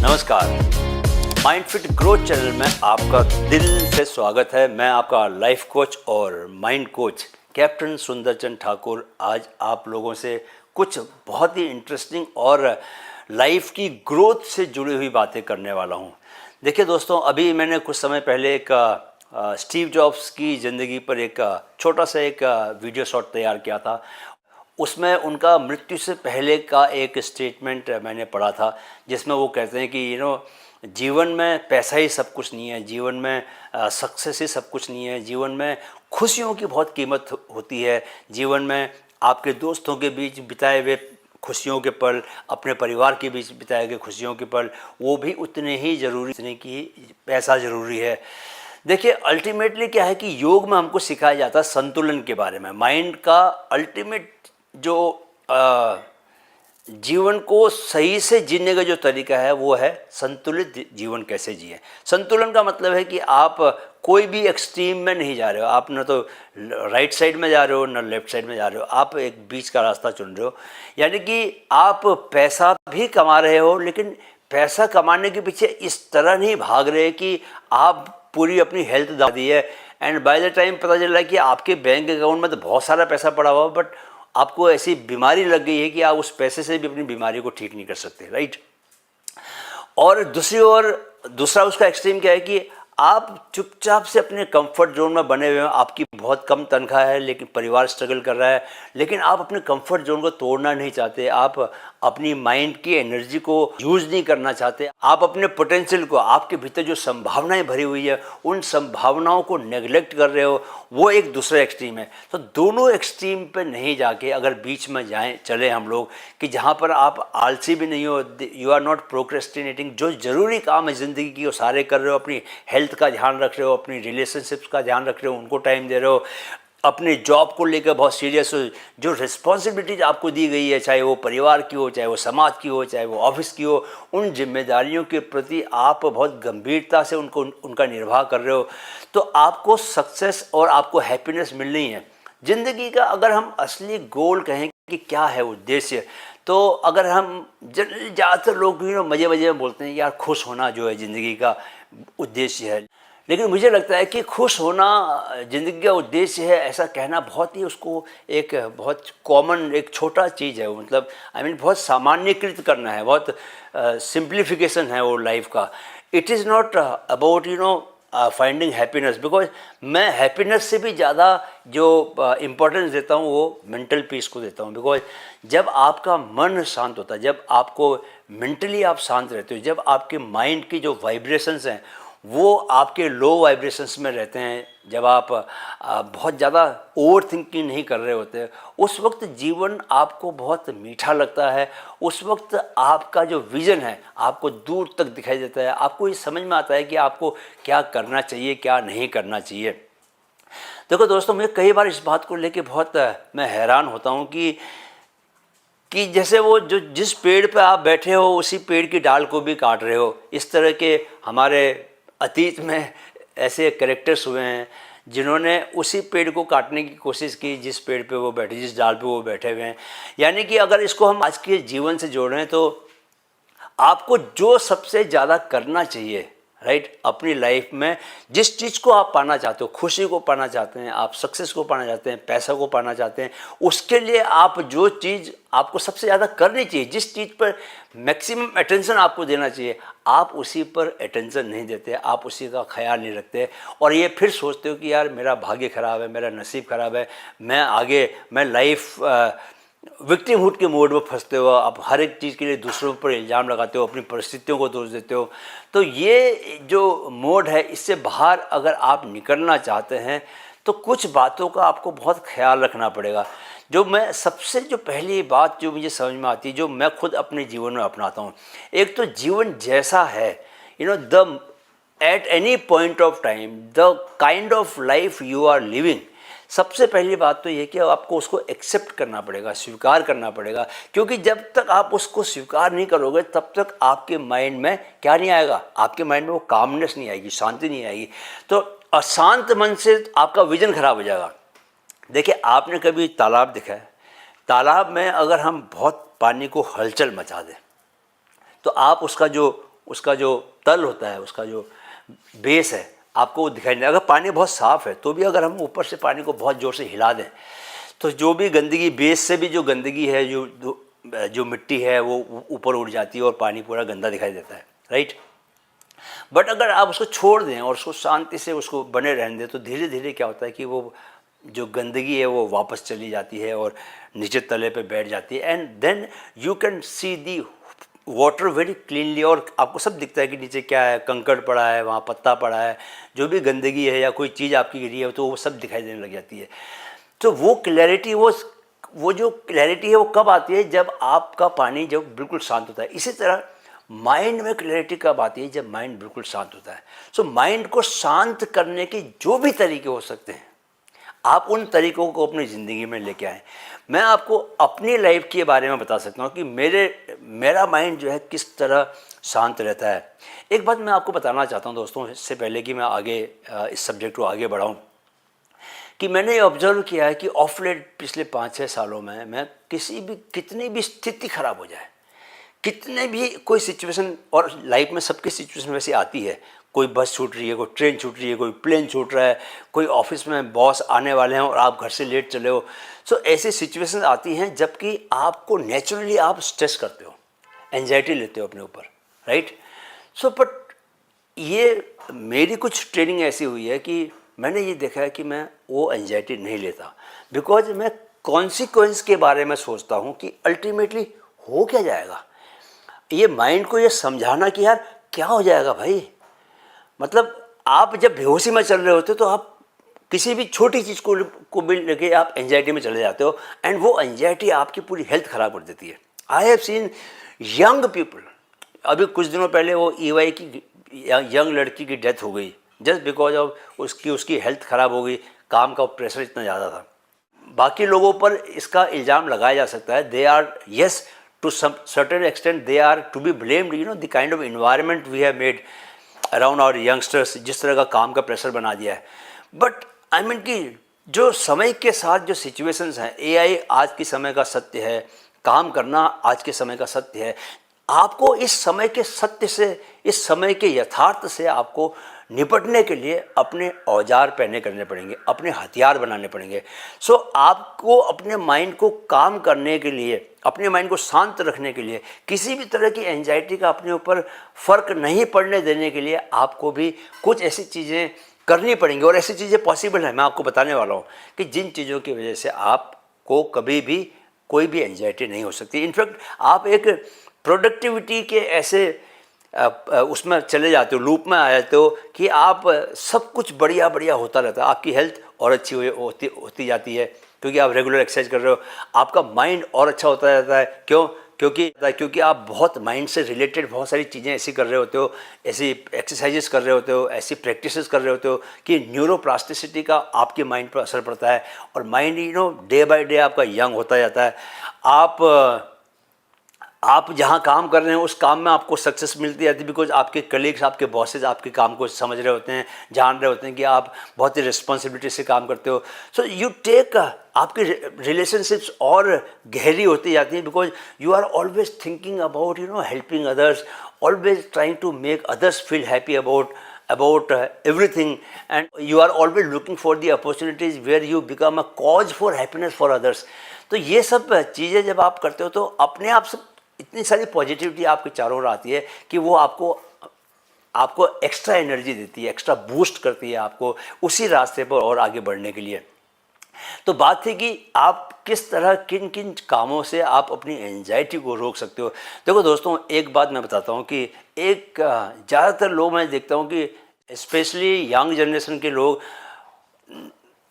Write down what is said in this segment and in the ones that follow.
नमस्कार, mind fit growth channel में आपका दिल से स्वागत है। मैं आपका लाइफ कोच और माइंड कोच कैप्टन सुंदरचंद ठाकुर आज आप लोगों से कुछ बहुत ही इंटरेस्टिंग और लाइफ की ग्रोथ से जुड़ी हुई बातें करने वाला हूं। देखिए दोस्तों, अभी मैंने कुछ समय पहले एक स्टीव जॉब्स की ज़िंदगी पर एक छोटा सा एक वीडियो शॉट तैयार किया था। उसमें उनका मृत्यु से पहले का एक स्टेटमेंट मैंने पढ़ा था, जिसमें वो कहते हैं कि जीवन में पैसा ही सब कुछ नहीं है, जीवन में सक्सेस ही सब कुछ नहीं है, जीवन में खुशियों की बहुत कीमत होती है, जीवन में आपके दोस्तों के बीच बिताए हुए खुशियों के पल, अपने परिवार के बीच बिताए गए खुशियों के पल, वो भी उतने ही ज़रूरी, उतने की पैसा ज़रूरी है। देखिए, अल्टीमेटली क्या है कि योग में हमको सिखाया जाता है संतुलन के बारे में। माइंड का अल्टीमेट जो जीवन को सही से जीने का जो तरीका है वो है संतुलित जीवन कैसे जिए। संतुलन का मतलब है कि आप कोई भी एक्सट्रीम में नहीं जा रहे हो, आप न तो राइट साइड में जा रहे हो न लेफ्ट साइड में जा रहे हो, आप एक बीच का रास्ता चुन रहे हो। यानी कि आप पैसा भी कमा रहे हो, लेकिन पैसा कमाने के पीछे इस तरह नहीं भाग रहे कि आप पूरी अपनी हेल्थ दा दी है एंड बाय द टाइम पता चल रहा है कि आपके बैंक अकाउंट में तो बहुत सारा पैसा पड़ा हुआ, बट आपको ऐसी बीमारी लग गई है कि आप उस पैसे से भी अपनी बीमारी को ठीक नहीं कर सकते, राइट। और दूसरी ओर दूसरा उसका एक्सट्रीम क्या है कि आप चुपचाप से अपने कंफर्ट जोन में बने हुए हैं। आपकी बहुत कम तनख्वाह है, लेकिन परिवार स्ट्रगल कर रहा है, लेकिन आप अपने कंफर्ट जोन को तोड़ना नहीं चाहते। आप अपनी माइंड की एनर्जी को यूज़ नहीं करना चाहते। आप अपने पोटेंशियल को, आपके भीतर जो संभावनाएं भरी हुई है, उन संभावनाओं को नेग्लेक्ट कर रहे हो। वो एक दूसरा एक्सट्रीम है। तो दोनों एक्सट्रीम पे नहीं जाके अगर बीच में जाएं, चले हम लोग, कि जहाँ पर आप आलसी भी नहीं हो, यू आर नॉट प्रोक्रेस्टिनेटिंग, जो ज़रूरी काम है ज़िंदगी की वो सारे कर रहे हो, अपनी हेल्थ का ध्यान रख रहे हो, अपनी रिलेशनशिप्स का ध्यान रख रहे हो, उनको टाइम दे रहे हो, अपने जॉब को लेकर बहुत सीरियस हो, जो रिस्पॉन्सिबिलिटीज आपको दी गई है, चाहे वो परिवार की हो, चाहे वो समाज की हो, चाहे वो ऑफिस की हो, उन जिम्मेदारियों के प्रति आप बहुत गंभीरता से उनका निर्वाह कर रहे हो, तो आपको सक्सेस और आपको हैप्पीनेस मिलनी है। ज़िंदगी का अगर हम असली गोल कहें कि क्या है उद्देश्य, तो अगर हम ज़्यादातर लोग मज़े मज़े में बोलते हैं यार खुश होना जो है ज़िंदगी का उद्देश्य है, लेकिन मुझे लगता है कि खुश होना ज़िंदगी का उद्देश्य है, ऐसा कहना बहुत ही उसको एक बहुत कॉमन, एक छोटा चीज़ है। मतलब बहुत सामान्यकृत करना है, बहुत सिंप्लीफिकेशन है वो लाइफ का। It is not about finding happiness, because मैं हैप्पीनेस से भी ज़्यादा जो इम्पोर्टेंस देता हूँ वो मेंटल पीस को देता हूँ। बिकॉज जब आपका मन शांत होता है, जब आपको मेंटली आप शांत रहते हो, जब आपके माइंड की जो वाइब्रेशंस हैं वो आपके लो वाइब्रेशंस में रहते हैं, जब आप बहुत ज़्यादा ओवर थिंकिंग नहीं कर रहे होते, उस वक्त जीवन आपको बहुत मीठा लगता है। उस वक्त आपका जो विज़न है आपको दूर तक दिखाई देता है, आपको ये समझ में आता है कि आपको क्या करना चाहिए, क्या नहीं करना चाहिए। देखो दोस्तों, मैं कई बार इस बात को लेके बहुत मैं हैरान होता हूँ कि जैसे वो जो जिस पेड़ पे आप बैठे हो उसी पेड़ की डाल को भी काट रहे हो। इस तरह के हमारे अतीत में ऐसे कैरेक्टर्स हुए हैं जिन्होंने उसी पेड़ को काटने की कोशिश की जिस पेड़ पे वो बैठे, जिस डाल पे वो बैठे हुए हैं। यानी कि अगर इसको हम आज के जीवन से जोड़ें तो आपको जो सबसे ज़्यादा करना चाहिए, राइट, अपनी लाइफ में जिस चीज़ को आप पाना चाहते हो, खुशी को पाना चाहते हैं, आप सक्सेस को पाना चाहते हैं, पैसा को पाना चाहते हैं, उसके लिए आप जो चीज़ आपको सबसे ज़्यादा करनी चाहिए, जिस चीज़ पर मैक्सिमम अटेंशन आपको देना चाहिए, आप उसी पर अटेंशन नहीं देते, आप उसी का ख्याल नहीं रखते और ये फिर सोचते हो कि यार मेरा भाग्य ख़राब है, मेरा नसीब ख़राब है, मैं लाइफ विक्टिमहुड के मोड में फंसते हो। आप हर एक चीज़ के लिए दूसरों पर इल्ज़ाम लगाते हो, अपनी परिस्थितियों को दोष देते हो। तो ये जो मोड है, इससे बाहर अगर आप निकलना चाहते हैं तो कुछ बातों का आपको बहुत ख्याल रखना पड़ेगा। सबसे जो पहली बात जो मुझे समझ में आती है, जो मैं खुद अपने जीवन में अपनाता हूँ, एक तो जीवन जैसा है, the at any point of time the kind of life you are living, सबसे पहली बात तो ये कि आपको उसको एक्सेप्ट करना पड़ेगा, स्वीकार करना पड़ेगा। क्योंकि जब तक आप उसको स्वीकार नहीं करोगे तब तक आपके माइंड में क्या नहीं आएगा, आपके माइंड में वो कामनेस नहीं आएगी, शांति नहीं आएगी। तो अशांत मन से आपका विजन खराब हो जाएगा। देखिए, आपने कभी तालाब देखा है? तालाब में अगर हम बहुत पानी को हलचल मचा दें तो आप उसका जो उसका जो तल होता है, उसका जो बेस है, आपको वो दिखाई नहीं। अगर पानी बहुत साफ़ है तो भी अगर हम ऊपर से पानी को बहुत ज़ोर से हिला दें तो जो भी गंदगी, बेस से भी जो गंदगी है, जो मिट्टी है वो ऊपर उड़ जाती है और पानी पूरा गंदा दिखाई देता है, राइट। बट अगर आप उसको छोड़ दें और उसको शांति से उसको बने रहने दें तो धीरे धीरे क्या होता है कि वो जो गंदगी है वो वापस चली जाती है और नीचे तले पे बैठ जाती है, and then you can see the water very cleanly. और आपको सब दिखता है कि नीचे क्या है, कंकड़ पड़ा है, वहाँ पत्ता पड़ा है, जो भी गंदगी है या कोई चीज़ आपकी गिरी है तो वो सब दिखाई देने लग जाती है। तो वो क्लैरिटी, वो जो क्लैरिटी है वो कब आती है? जब आपका पानी जब बिल्कुल शांत होता है। इसी तरह माइंड में क्लैरिटी कब आती है? जब माइंड बिल्कुल शांत होता है। सो माइंड को शांत करने के जो भी तरीके हो सकते हैं, आप उन तरीकों को अपनी ज़िंदगी में लेके आएँ। मैं आपको अपनी लाइफ के बारे में बता सकता हूँ कि मेरा माइंड जो है किस तरह शांत रहता है। एक बात मैं आपको बताना चाहता हूँ दोस्तों, इससे पहले कि मैं आगे इस सब्जेक्ट को आगे बढ़ाऊँ, कि मैंने ये ऑब्ज़र्व किया है कि ऑफ लेट पिछले 5-6 सालों में मैं कितनी भी स्थिति ख़राब हो जाए, कितने भी कोई सिचुएशन, और लाइफ में सबकी सिचुएशन वैसे आती है, कोई बस छूट रही है, कोई ट्रेन छूट रही है, कोई प्लेन छूट रहा है, कोई ऑफिस में बॉस आने वाले हैं और आप घर से लेट चले हो। सो ऐसी सिचुएशन आती हैं जबकि आपको नेचुरली आप स्ट्रेस करते हो, एंजाइटी लेते हो अपने ऊपर, राइट। सो बट ये मेरी कुछ ट्रेनिंग ऐसी हुई है कि मैंने ये देखा है कि मैं वो एंजाइटी नहीं लेता, बिकॉज मैं कॉन्सिक्वेंस के बारे में सोचता हूँ कि अल्टीमेटली हो क्या जाएगा। ये माइंड को ये समझाना कि यार क्या हो जाएगा भाई, मतलब आप जब बेहोशी में चल रहे होते हो तो आप किसी भी छोटी चीज़ को भी लेके आप एंजाइटी में चले जाते हो, एंड वो एंजाइटी आपकी पूरी हेल्थ ख़राब कर देती है। I have seen young people, अभी कुछ दिनों पहले वो EY की यंग लड़की की डेथ हो गई जस्ट बिकॉज ऑफ उसकी हेल्थ ख़राब हो गई, काम का प्रेशर इतना ज़्यादा था। बाकी लोगों पर इसका इल्ज़ाम लगाया जा सकता है, they are yes to some certain extent they are to be blamed, you know, the kind of environment we have made around our youngsters, जिस तरह का काम का प्रेशर बना दिया है। बट आई मीन कि जो समय के साथ जो सिचुएशंस हैं, AI आज के समय का सत्य है, काम करना आज के समय का सत्य है। आपको इस समय के सत्य से, इस समय के यथार्थ से आपको निपटने के लिए अपने औजार पहने करने पड़ेंगे, अपने हथियार बनाने पड़ेंगे। सो आपको अपने माइंड को काम करने के लिए, अपने माइंड को शांत रखने के लिए, किसी भी तरह की एंजाइटी का अपने ऊपर फ़र्क नहीं पड़ने देने के लिए आपको भी कुछ ऐसी चीज़ें करनी पड़ेंगी, और ऐसी चीज़ें पॉसिबल है। मैं आपको बताने वाला हूँ कि जिन चीज़ों की वजह से आपको कभी भी कोई भी एंजाइटी नहीं हो सकती। इनफैक्ट आप एक प्रोडक्टिविटी के ऐसे उसमें चले जाते हो, लूप में आ जाते हो कि आप सब कुछ बढ़िया बढ़िया होता रहता है, आपकी हेल्थ और अच्छी होती जाती है क्योंकि आप रेगुलर एक्सरसाइज कर रहे हो, आपका माइंड और अच्छा होता रहता है। क्यों? क्योंकि आप बहुत माइंड से रिलेटेड बहुत सारी चीज़ें ऐसी कर रहे होते हो, ऐसी एक्सरसाइजेस कर रहे होते हो, ऐसी प्रैक्टिसेस कर रहे होते हो कि न्यूरोप्लास्टिसिटी का आपके माइंड पर असर पड़ता है, और माइंड डे बाय डे आपका यंग होता जाता है। आप जहाँ काम कर रहे हैं उस काम में आपको सक्सेस मिलती जाती है, बिकॉज आपके कलीग्स, आपके बॉसेज आपके काम को समझ रहे होते हैं, जान रहे होते हैं कि आप बहुत ही रिस्पॉन्सिबिलिटी से काम करते हो। सो यू टेक, आपकी रिलेशनशिप्स और गहरी होती जाती है, because you are always thinking about helping others, always trying to make others feel happy about everything, and you are always looking for the opportunities where you become a cause for happiness for others। तो ये सब चीज़ें जब आप करते हो तो अपने आप से इतनी सारी पॉजिटिविटी आपके चारों ओर आती है कि वो आपको एक्स्ट्रा एनर्जी देती है, एक्स्ट्रा बूस्ट करती है आपको उसी रास्ते पर और आगे बढ़ने के लिए। तो बात थी कि आप किस तरह किन किन कामों से आप अपनी एंजाइटी को रोक सकते हो। देखो दोस्तों, एक बात मैं बताता हूँ कि ज़्यादातर लोग मैं देखता हूँ कि स्पेशली यंग जनरेशन के लोग,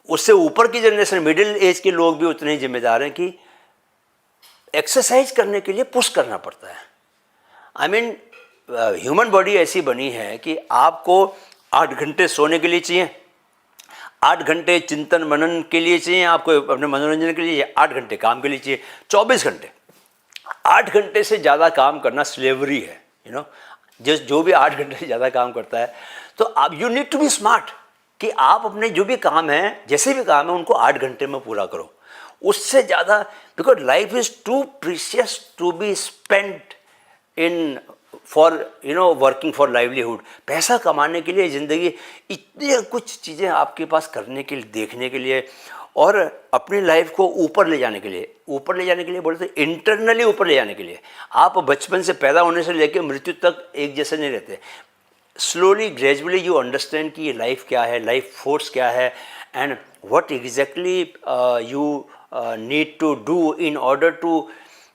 उससे ऊपर की जनरेशन, मिडिल एज के लोग भी उतने ही जिम्मेदार हैं कि एक्सरसाइज करने के लिए पुश करना पड़ता है। आई मीन ह्यूमन बॉडी ऐसी बनी है कि आपको 8 घंटे सोने के लिए चाहिए, 8 घंटे चिंतन मनन के लिए चाहिए, आपको अपने मनोरंजन के लिए 8 घंटे काम के लिए चाहिए, 24 घंटे। 8 घंटे से ज़्यादा काम करना स्लेवरी है, जो भी 8 घंटे से ज़्यादा काम करता है। तो आप you need to be smart कि आप अपने जो भी काम हैं, जैसे भी काम है, उनको 8 घंटे में पूरा करो, उससे ज़्यादा, because life is too precious to be spent in for working for livelihood, पैसा कमाने के लिए ज़िंदगी, इतनी कुछ चीज़ें आपके पास करने के लिए, देखने के लिए, और अपनी लाइफ को ऊपर ले जाने के लिए बोलते हैं इंटरनली ऊपर ले जाने के लिए। आप बचपन से, पैदा होने से लेकर मृत्यु तक एक जैसे नहीं रहते। स्लोली ग्रेजुअली यू अंडरस्टैंड कि ये लाइफ क्या है, लाइफ फोर्स क्या है, and what exactly you need to do in order to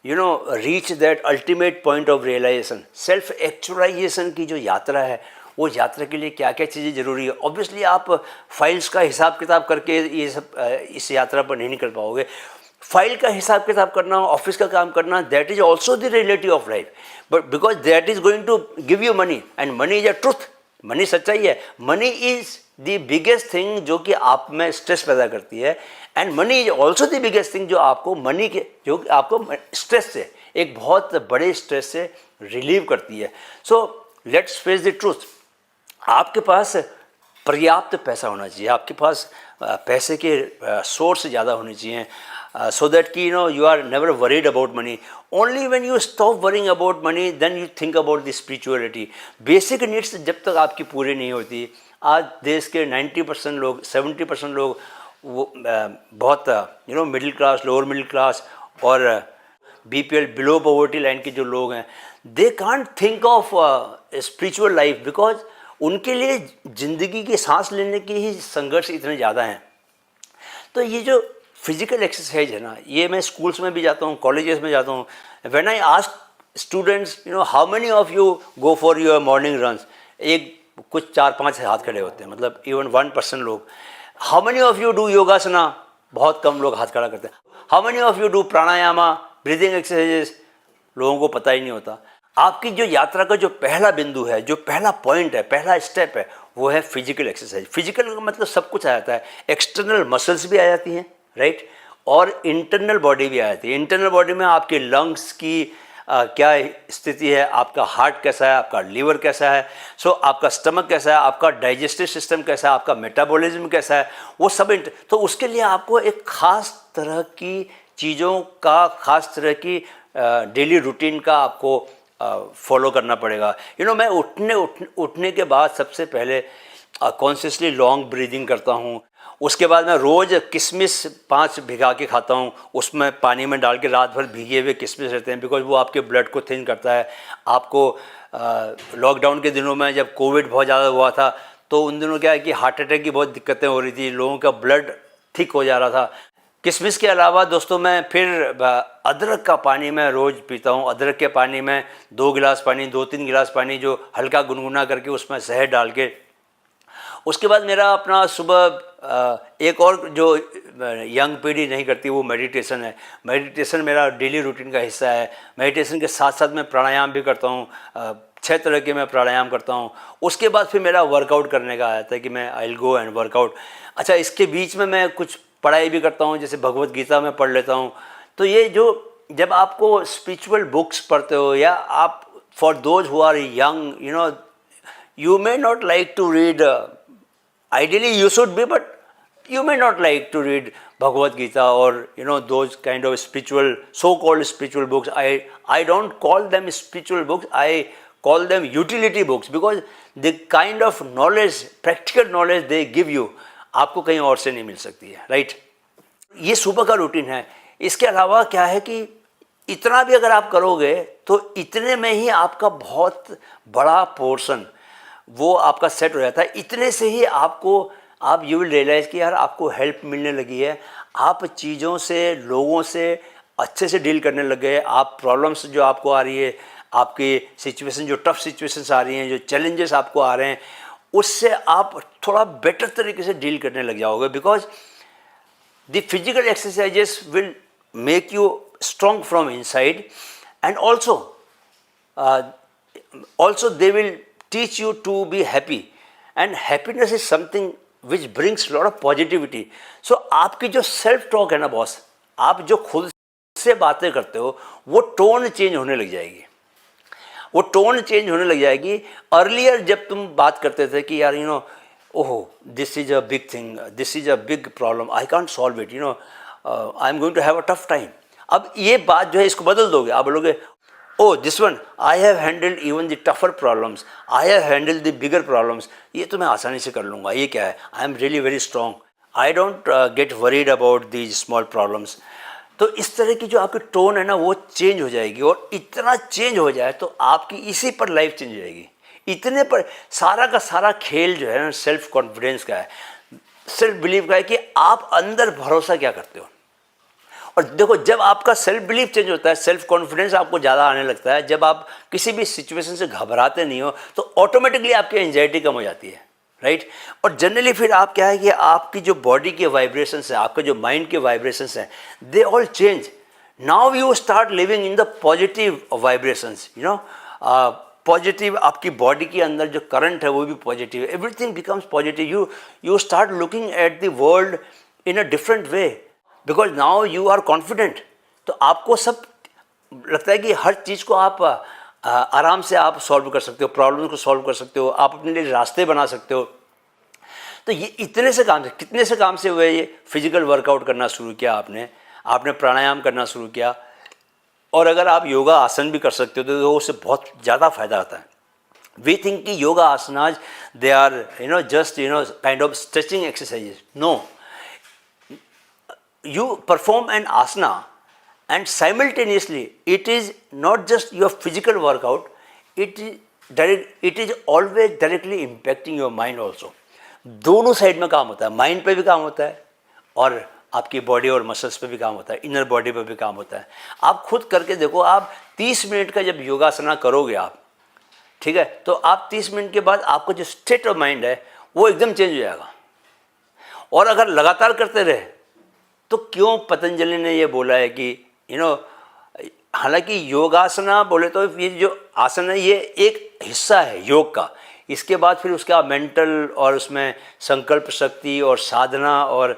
reach that ultimate point of realization. Self actualization की जो यात्रा है, वो यात्रा के लिए क्या क्या चीज़ें ज़रूरी है। ऑब्वियसली आप फाइल्स का हिसाब किताब करके ये सब इस यात्रा पर नहीं निकल पाओगे। फाइल का हिसाब किताब करना, ऑफिस का काम करना, that is also the reality of life, but because that is going to give you money, and money is a truth, money सच्चाई है। Money is the biggest thing जो कि आप में स्ट्रेस पैदा करती है, and money is also the biggest thing जो आपको जो आपको स्ट्रेस से, एक बहुत बड़े स्ट्रेस से रिलीव करती है। So let's face the truth. आपके पास पर्याप्त पैसा होना चाहिए, आपके पास पैसे के सोर्स ज़्यादा होने चाहिए, so that you are never worried about money. Only when you stop worrying about money, then you think about the spirituality. Basic needs जब तक आपकी पूरी नहीं होती, आज देश के 90% लोग, 70% लोग वो बहुत middle class, lower middle class और BPL बिलो पॉवर्टी लाइन के जो लोग हैं, they can't think of spiritual life, because उनके लिए ज़िंदगी की सांस लेने की ही संघर्ष इतने ज़्यादा हैं। तो ये जो फिजिकल एक्सरसाइज है ना, ये मैं स्कूल्स में भी जाता हूँ, कॉलेजेस में जाता हूँ। When I ask students how many of you go for your morning runs, एक कुछ 4-5 हाथ खड़े होते हैं, मतलब इवन 1% लोग। How many of you do yogasana, बहुत कम लोग हाथ खड़ा करते हैं। How many of you do pranayama, breathing exercises, लोगों को पता ही नहीं होता। आपकी जो यात्रा का जो पहला बिंदु है, जो पहला पॉइंट है, पहला स्टेप है, वो है फिजिकल एक्सरसाइज। फिजिकल का मतलब सब कुछ आ जाता है, एक्सटर्नल मसल्स भी आ जाती हैं, राइट, और इंटरनल बॉडी भी आ जाती है। इंटरनल बॉडी में आपके लंग्स की क्या स्थिति है, आपका हार्ट कैसा है, आपका लीवर कैसा है, आपका स्टमक कैसा है, आपका डाइजेस्टिव सिस्टम कैसा है, आपका मेटाबॉलिज्म कैसा है, वो सब तो उसके लिए आपको एक ख़ास तरह की चीज़ों का, ख़ास तरह की डेली रूटीन का आपको फॉलो करना पड़ेगा। मैं उठने के बाद सबसे पहले कॉन्शियसली लॉन्ग ब्रीदिंग करता हूँ। उसके बाद मैं रोज़ किशमिश 5 भिगा के खाता हूँ, उसमें पानी में डाल के रात भर भीगे हुए किशमिश रहते हैं, बिकॉज वो आपके ब्लड को थिन करता है। आपको लॉकडाउन के दिनों में जब कोविड बहुत ज़्यादा हुआ था, तो उन दिनों क्या है कि हार्ट अटैक की बहुत दिक्कतें हो रही थी, लोगों का ब्लड थिक हो जा रहा था। किशमिश के अलावा दोस्तों मैं फिर अदरक का पानी मैं रोज़ पीता हूँ। अदरक के पानी में 2 गिलास पानी, 2-3 गिलास पानी जो हल्का गुनगुना करके उसमें शहद डाल के, उसके बाद मेरा अपना सुबह एक और जो यंग पीढ़ी नहीं करती वो मेडिटेशन है। मेडिटेशन मेरा डेली रूटीन का हिस्सा है। मेडिटेशन के साथ साथ मैं प्राणायाम भी करता हूँ, 6 तरह के मैं प्राणायाम करता हूँ। उसके बाद फिर मेरा वर्कआउट करने का आता है कि मैं I will go and workout. अच्छा, इसके बीच में मैं कुछ पढ़ाई भी करता हूँ, जैसे भगवत गीता में पढ़ लेता हूँ। तो ये जो जब आपको स्पिरिचुअल बुक्स पढ़ते हो, या आप for those who are young, you may not like to read, ideally you should be, but you may not like to read Bhagavad Gita or those kind of spiritual, so-called spiritual books. I don't call them spiritual books, I call them utility books, because the kind of knowledge, practical knowledge they give you, आपको कहीं और से नहीं मिल सकती है, right. ये सुबह का रूटीन है। इसके अलावा क्या है कि इतना भी अगर आप करोगे तो इतने में ही आपका बहुत बड़ा पोर्शन वो आपका सेट हो जाता है। इतने से ही आप यू विल रियलाइज़ कि यार आपको हेल्प मिलने लगी है, आप चीज़ों से, लोगों से अच्छे से डील करने लग गए। आप प्रॉब्लम्स जो आपको आ रही है, आपकी सिचुएशन जो टफ सिचुएशंस आ रही हैं, जो चैलेंजेस आपको आ रहे हैं, उससे आप थोड़ा बेटर तरीके से डील करने लग जाओगे, because the physical exercises will make you strong from inside, and also they will teach you to be happy, and happiness is something which brings lot of positivity. So आपकी जो self talk है ना boss, आप जो खुद से बातें करते हो, वो टोन चेंज होने लग जाएगी, वो टोन चेंज होने लग जाएगी। अर्लियर जब तुम बात करते थे कि यार ओहो this is a big thing, this is a big problem, I can't solve it, I am going to have a tough time. अब ये बात जो है इसको बदल दोगे, आप बोलोगे oh this one I have handled even the tougher problems, I have handled the bigger problems, ये तो मैं आसानी से कर लूँगा, ये क्या है, I am really very strong, I don't get worried about these small problems. तो इस तरह की जो आपकी टोन है ना वो चेंज हो जाएगी, और इतना चेंज हो जाए तो आपकी इसी पर लाइफ चेंज हो जाएगी। इतने पर सारा का सारा खेल जो है ना सेल्फ कॉन्फिडेंस का है, सेल्फ बिलीव का है कि आप अंदर भरोसा क्या करते हो। और देखो जब आपका सेल्फ बिलीफ चेंज होता है, सेल्फ कॉन्फिडेंस आपको ज़्यादा आने लगता है, जब आप किसी भी सिचुएशन से घबराते नहीं हो तो ऑटोमेटिकली आपकी एंजाइटी कम हो जाती है, राइट। और जनरली फिर आप क्या है कि आपकी जो बॉडी के वाइब्रेशंस हैं, आपके जो माइंड के वाइब्रेशंस हैं, they all change. Now you start living in the positive vibrations, you know, positive. आपकी बॉडी के अंदर जो करंट है वो भी positive, everything becomes positive. You start looking at the world in a different way, because now you are confident. तो आपको सब लगता है कि हर चीज़ को आप आराम से आप सॉल्व कर सकते हो, प्रॉब्लम को सॉल्व कर सकते हो, आप अपने लिए रास्ते बना सकते हो। तो ये इतने से काम से, कितने से काम से हुए, ये फिजिकल वर्कआउट करना शुरू किया आपने प्राणायाम करना शुरू किया, और अगर आप योगा आसन भी कर सकते हो तो उससे बहुत ज़्यादा फायदा आता है। वी थिंक कि yoga asanas they are just kind of stretching exercises. No, you perform an asana and simultaneously it is not just your physical workout, it is always directly impacting your mind also। दोनों side में काम होता है, mind पे भी काम होता है और आपकी बॉडी और मसल्स पे भी काम होता है, इनर बॉडी पे भी काम होता है। आप खुद करके देखो, आप 30 मिनट का जब योगासना करोगे आप, ठीक है, तो आप 30 मिनट के बाद आपका जो स्टेट ऑफ माइंड है वो एकदम चेंज हो जाएगा। और अगर लगातार करते रहे तो क्यों पतंजलि ने ये बोला है कि हालांकि योगासना बोले तो ये जो आसन है ये एक हिस्सा है योग का, इसके बाद फिर उसका मेंटल और उसमें संकल्प शक्ति और साधना और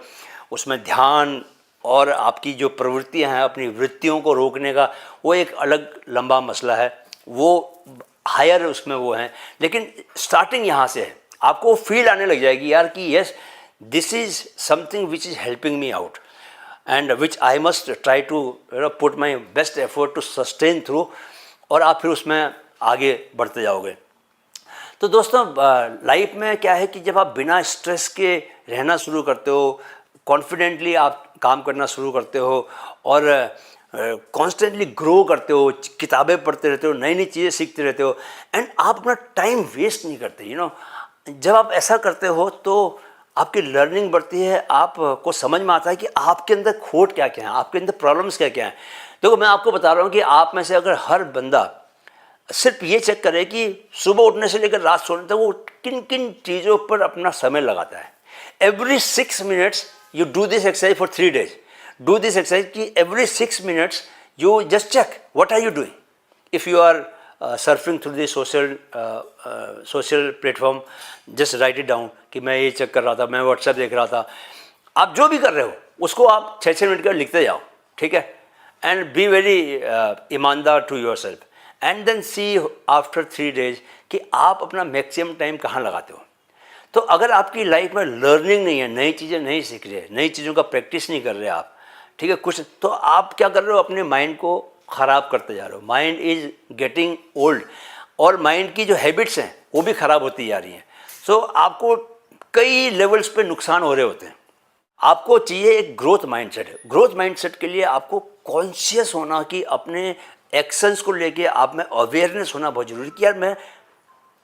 उसमें ध्यान और आपकी जो प्रवृत्तियां हैं अपनी वृत्तियों को रोकने का, वो एक अलग लंबा मसला है, वो हायर उसमें वो है। लेकिन स्टार्टिंग यहाँ से है, आपको फील आने लग जाएगी यार कि yes this is something which is helping me out and which I must try to put my best effort to sustain through, और आप फिर उसमें आगे बढ़ते जाओगे। तो दोस्तों लाइफ में क्या है कि जब आप बिना स्ट्रेस के रहना शुरू करते हो, कॉन्फिडेंटली आप काम करना शुरू करते हो और कॉन्स्टेंटली ग्रो करते हो, किताबें पढ़ते रहते हो, नई नई चीज़ें सीखते रहते हो, एंड आप अपना टाइम वेस्ट नहीं करते। जब आप ऐसा करते हो तो आपकी लर्निंग बढ़ती है, आपको समझ में आता है कि आपके अंदर खोट क्या क्या है, आपके अंदर प्रॉब्लम्स क्या क्या हैं। देखो मैं आपको बता रहा हूँ कि आप में से अगर हर बंदा सिर्फ ये चेक करे कि सुबह उठने से लेकर रात सोने तक वो किन किन चीज़ों पर अपना समय लगाता है। Every 6 minutes you do this exercise for 3 days, do this exercise कि every 6 minutes you just check what are you doing. If you are surfing through the social platform, just write it down कि मैं ये check कर रहा था, मैं WhatsApp देख रहा था। आप जो भी कर रहे हो उसको आप 6-6 मिनट का लिखते जाओ, ठीक है, एंड बी वेरी ईमानदार to your self, and then see after 3 days कि आप अपना मैक्सिमम टाइम कहाँ लगाते हो। तो अगर आपकी लाइफ में लर्निंग नहीं है, नई चीज़ें नहीं सीख रहे, नई चीज़ों का प्रैक्टिस नहीं कर रहे आप, ठीक है, कुछ तो आप क्या कर रहे हो, अपने माइंड को ख़राब करते जा रहे हो। माइंड इज़ गेटिंग ओल्ड, और माइंड की जो हैबिट्स हैं वो भी ख़राब होती जा रही हैं। सो आपको कई लेवल्स पे नुकसान हो रहे होते हैं। आपको चाहिए एक ग्रोथ माइंडसेट है। ग्रोथ माइंडसेट के लिए आपको कॉन्शियस होना कि अपने एक्शंस को लेके आप में अवेयरनेस होना बहुत ज़रूरी है कि यार मैं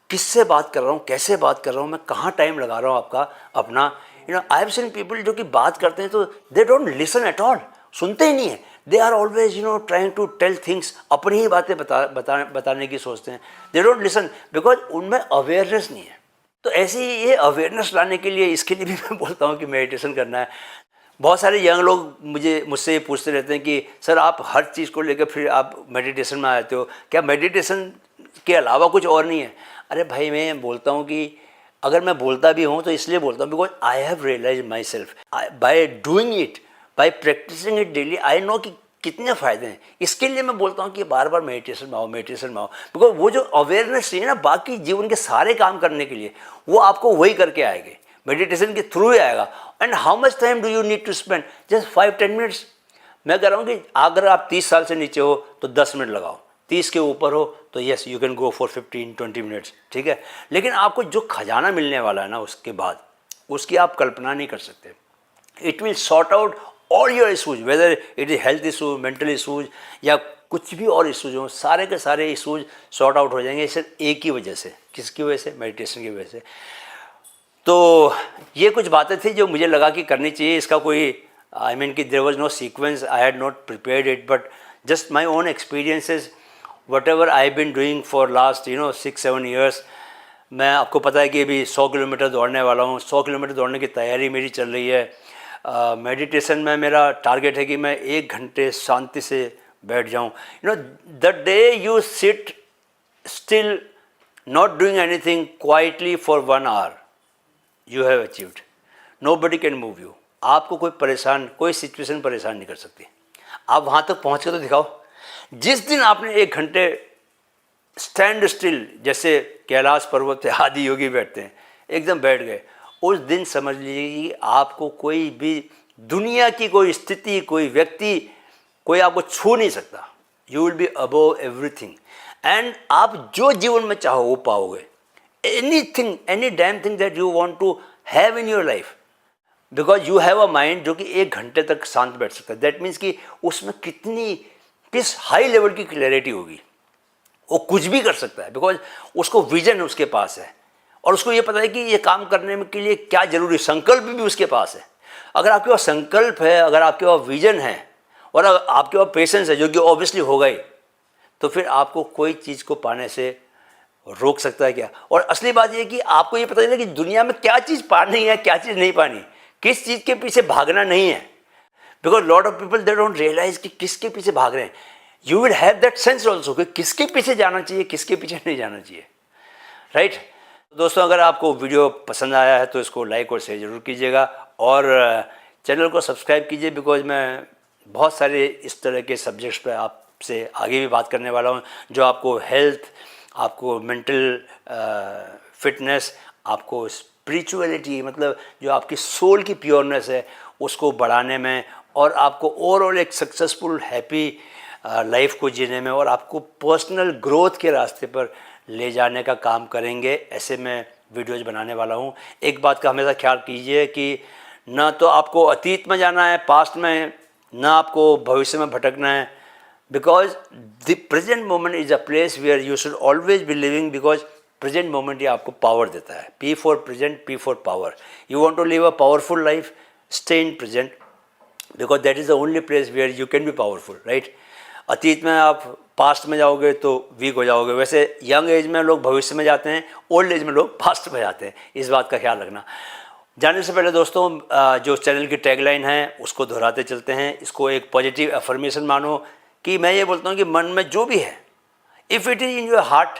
किससे बात कर रहा हूँ, कैसे बात कर रहा हूँ, मैं कहाँ टाइम लगा रहा हूँ आपका अपना। आई हैव सीन पीपल जो कि बात करते हैं तो they don't listen at all, सुनते ही नहीं है। They are always trying to tell things, अपनी ही बातें बताने की सोचते हैं। दे डोंट लिसन बिकॉज उनमें अवेयरनेस नहीं है। तो ऐसे ही ये अवेयरनेस लाने के लिए, इसके लिए भी मैं बोलता हूँ कि मेडिटेशन करना है। बहुत सारे यंग लोग मुझसे ये पूछते रहते हैं कि सर आप हर चीज़ को लेकर फिर आप मेडिटेशन में आते हो, क्या मेडिटेशन के अलावा कुछ और नहीं है? अरे भाई मैं बोलता हूँ कि अगर मैं बोलता भी हूँ तो इसलिए बोलता हूँ because I have realize my self by doing it, by practicing it daily, I know कि कितने फ़ायदे हैं। इसके लिए मैं बोलता हूँ कि बार बार मेडिटेशन में आओ, मेडिटेशन में आओ, बिकॉज वो जो अवेयरनेस चाहिए ना बाकी जीवन के सारे काम करने के लिए, वो आपको वही करके आएंगे, मेडिटेशन के थ्रू ही आएगा। And how much time do you need to spend? Just 5-10 minutes. मैं कह रहा हूँ कि अगर आप 30 साल से नीचे हो तो 10 मिनट लगाओ, 30 के ऊपर हो तो yes you can go for 15-20 minutes, ठीक है। लेकिन आपको जो खजाना मिलने वाला है ना उसके बाद, उसकी आप कल्पना नहीं कर सकते। It will sort out all your issues, whether it is health issues, mental issues या कुछ भी और इशूज हो, सारे के सारे इशूज सॉर्ट आउट हो जाएंगे सिर्फ एक ही वजह से। किसकी वजह से? मेडिटेशन की वजह से। तो ये कुछ बातें थी जो मुझे लगा कि करनी चाहिए। इसका कोई आई मीन कि there was no sequence, I had not prepared it, but just my own experiences, whatever I been doing for last 6-7 years. मैं आपको पता है कि अभी 100 किलोमीटर दौड़ने वाला हूँ। 100 किलोमीटर दौड़ने की तैयारी मेरी चल रही है। मेडिटेशन में मेरा टारगेट है कि मैं 1 घंटे शांति से बैठ जाऊँ। The day you sit still not doing anything quietly for 1 hour, you have achieved. Nobody can move you. आपको कोई सिचुएशन परेशान नहीं कर सकती। आप वहाँ तक पहुँच के तो दिखाओ। जिस दिन आपने 1 घंटे स्टैंड स्टिल, जैसे कैलाश पर्वत पे आदि योगी बैठते हैं, एकदम बैठ गए, उस दिन समझ लीजिए कि आपको कोई भी दुनिया की कोई स्थिति, कोई व्यक्ति, कोई आपको छू नहीं सकता। You will be above everything and आप जो जीवन में चाहो वो पाओगे। Anything, any damn thing that you want to have in your life, because you have a mind जो कि 1 घंटे तक शांत बैठ सकता है। दैट मीन्स कि उसमें किस हाई लेवल की क्लैरिटी होगी। वो कुछ भी कर सकता है बिकॉज उसको विजन उसके पास है और उसको ये पता है कि ये काम करने के लिए क्या जरूरी, संकल्प भी उसके पास है। अगर आपके पास संकल्प है, अगर आपके पास विजन है और अगर आपके पास पेशेंस है, जो कि ऑब्वियसली होगा ही, तो फिर आपको कोई चीज़ को पाने से रोक सकता है क्या? और असली बात यह कि आपको ये पता चले कि दुनिया में क्या चीज़ पानी है, क्या चीज़ नहीं पानी, किस चीज़ के पीछे भागना नहीं है। Because lot of people they don't realize कि किसके पीछे भाग रहे हैं। You will have that sense also कि किसके पीछे जाना चाहिए, किसके पीछे नहीं जाना चाहिए, राइट। दोस्तों, अगर आपको वीडियो पसंद आया है तो इसको लाइक और शेयर जरूर कीजिएगा और चैनल को सब्सक्राइब कीजिए, बिकॉज मैं बहुत सारे इस तरह के सब्जेक्ट्स पे आपसे आगे भी बात करने वाला हूँ, जो आपको हेल्थ, आपको मेंटल फिटनेस, आपको स्पिरिचुअलिटी, मतलब जो आपकी सोल की प्योरनेस है उसको बढ़ाने में और आपको ओवरऑल एक सक्सेसफुल हैप्पी लाइफ को जीने में और आपको पर्सनल ग्रोथ के रास्ते पर ले जाने का काम करेंगे। ऐसे मैं वीडियोज बनाने वाला हूँ। एक बात का हमेशा ख्याल कीजिए कि ना तो आपको अतीत में जाना है, पास्ट में, ना आपको भविष्य में भटकना है, because the present moment is a place where you should always be living, because present moment ये आपको पावर देता है। P for present, P for power. You want to live a powerful life, stay in present, because that is the only place where you can be powerful, right. अतीत में आप past में जाओगे तो वीक हो जाओगे। वैसे यंग एज में लोग भविष्य में जाते हैं, ओल्ड एज में लोग पास्ट में जाते हैं। इस बात का ख्याल रखना। जाने से पहले दोस्तों, जो चैनल की टैगलाइन है उसको दोहराते चलते हैं। इसको एक पॉजिटिव अफर्मेशन मानो कि मैं ये बोलता हूँ कि मन में जो भी है, if it is in your heart,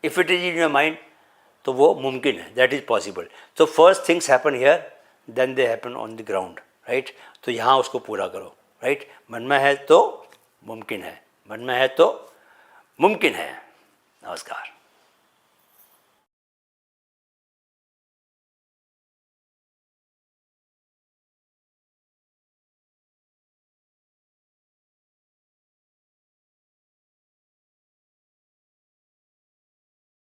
if it is in your mind, तो वो मुमकिन है, दैट इज़ पॉसिबल। तो first things happen here, then they happen on the ground, right. तो यहाँ उसको पूरा करो, राइट। मन में है तो मुमकिन है, मन में है तो मुमकिन है। नमस्कार।